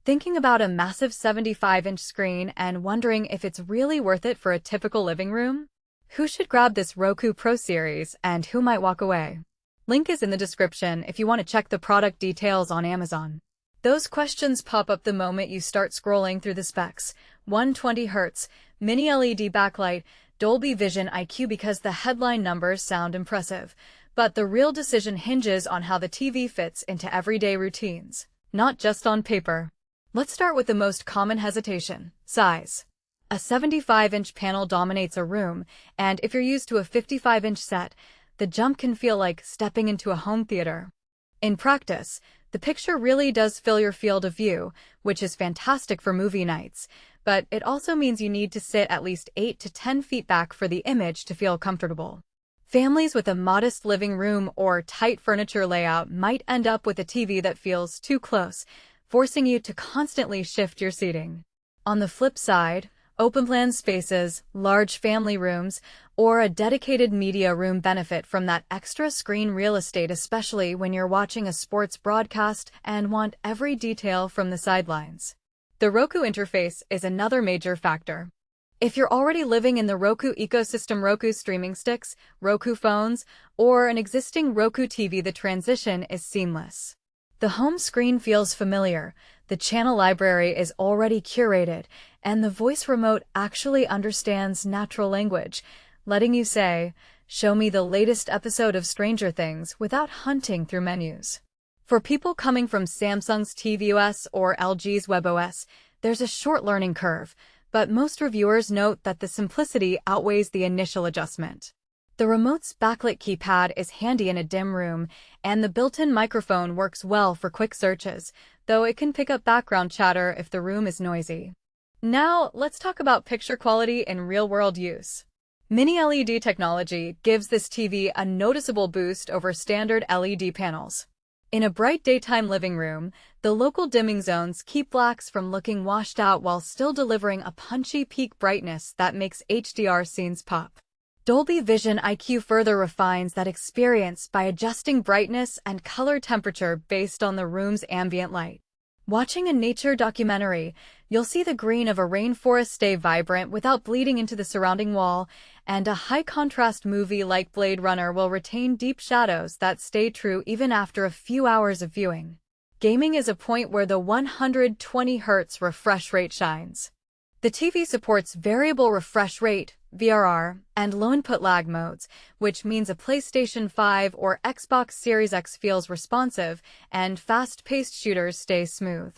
Thinking about a massive 75-inch screen and wondering if it's really worth it for a typical living room? Who should grab this Roku Pro series and who might walk away? Link is in the description if you want to check the product details on Amazon. Those questions pop up the moment you start scrolling through the specs. 120Hz, mini LED backlight, Dolby Vision IQ because the headline numbers sound impressive. But the real decision hinges on how the TV fits into everyday routines, not just on paper. Let's start with the most common hesitation: size. A 75-inch panel dominates a room, and if you're used to a 55-inch set, the jump can feel like stepping into a home theater. In practice, the picture really does fill your field of view, which is fantastic for movie nights, but it also means you need to sit at least 8 to 10 feet back for the image to feel comfortable. Families with a modest living room or tight furniture layout might end up with a TV that feels too close, forcing you to constantly shift your seating. On the flip side, open-plan spaces, large family rooms, or a dedicated media room benefit from that extra screen real estate, especially when you're watching a sports broadcast and want every detail from the sidelines. The Roku interface is another major factor. If you're already living in the Roku ecosystem, Roku streaming sticks, Roku phones, or an existing Roku TV, the transition is seamless. The home screen feels familiar, the channel library is already curated, and the voice remote actually understands natural language, letting you say, "Show me the latest episode of Stranger Things," without hunting through menus. For people coming from Samsung's tvOS or LG's webOS, there's a short learning curve, but most reviewers note that the simplicity outweighs the initial adjustment. The remote's backlit keypad is handy in a dim room, and the built-in microphone works well for quick searches, though it can pick up background chatter if the room is noisy. Now, let's talk about picture quality in real-world use. Mini LED technology gives this TV a noticeable boost over standard LED panels. In a bright daytime living room, the local dimming zones keep blacks from looking washed out while still delivering a punchy peak brightness that makes HDR scenes pop. Dolby Vision IQ further refines that experience by adjusting brightness and color temperature based on the room's ambient light. Watching a nature documentary, you'll see the green of a rainforest stay vibrant without bleeding into the surrounding wall, and a high-contrast movie like Blade Runner will retain deep shadows that stay true even after a few hours of viewing. Gaming is a point where the 120Hz refresh rate shines. The TV supports variable refresh rate, VRR, and low-input lag modes, which means a PlayStation 5 or Xbox Series X feels responsive and fast-paced shooters stay smooth.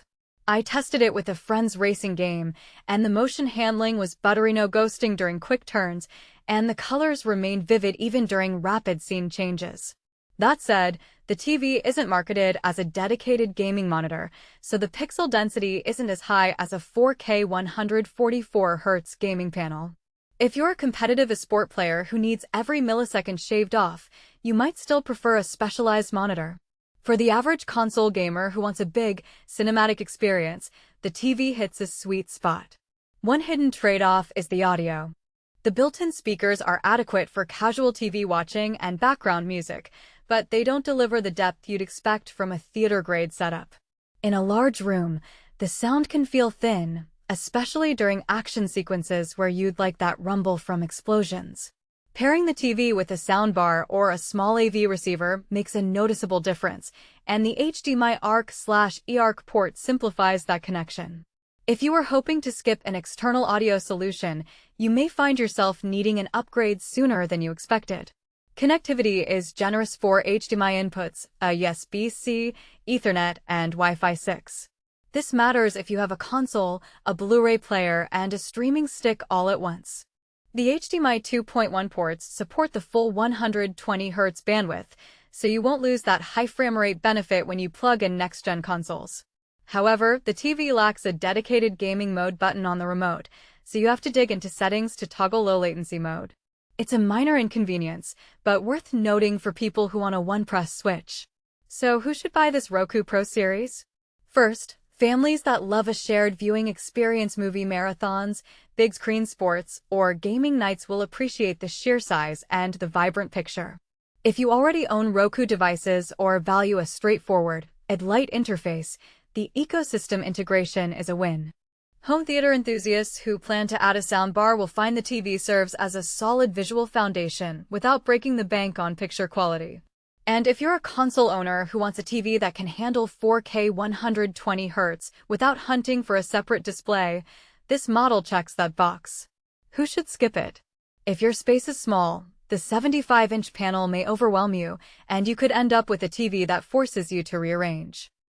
I tested it with a friend's racing game, and the motion handling was buttery, no ghosting during quick turns, and the colors remained vivid even during rapid scene changes. That said, the TV isn't marketed as a dedicated gaming monitor, so the pixel density isn't as high as a 4K 144Hz gaming panel. If you're a competitive esport player who needs every millisecond shaved off, you might still prefer a specialized monitor. For the average console gamer who wants a big, cinematic experience, the TV hits a sweet spot. One hidden trade-off is the audio. The built-in speakers are adequate for casual TV watching and background music, but they don't deliver the depth you'd expect from a theater-grade setup. In a large room, the sound can feel thin, especially during action sequences where you'd like that rumble from explosions. Pairing the TV with a soundbar or a small AV receiver makes a noticeable difference, and the HDMI ARC/eARC port simplifies that connection. If you are hoping to skip an external audio solution, you may find yourself needing an upgrade sooner than you expected. Connectivity is generous for HDMI inputs, a USB-C, Ethernet, and Wi-Fi 6. This matters if you have a console, a Blu-ray player, and a streaming stick all at once. The HDMI 2.1 ports support the full 120Hz bandwidth, so you won't lose that high frame rate benefit when you plug in next-gen consoles. However, the TV lacks a dedicated gaming mode button on the remote, so you have to dig into settings to toggle low latency mode. It's a minor inconvenience, but worth noting for people who want a one-press switch. So who should buy this Roku Pro series? First, families that love a shared viewing experience, movie marathons, big screen sports, or gaming nights will appreciate the sheer size and the vibrant picture. If you already own Roku devices or value a straightforward, light interface, The ecosystem integration is a win. Home theater enthusiasts who plan to add a soundbar will find the TV serves as a solid visual foundation without breaking the bank on picture quality. And if you're a console owner who wants a TV that can handle 4K 120Hz without hunting for a separate display, this model checks that box. Who should skip it? If your space is small, the 75-inch panel may overwhelm you, and you could end up with a TV that forces you to rearrange.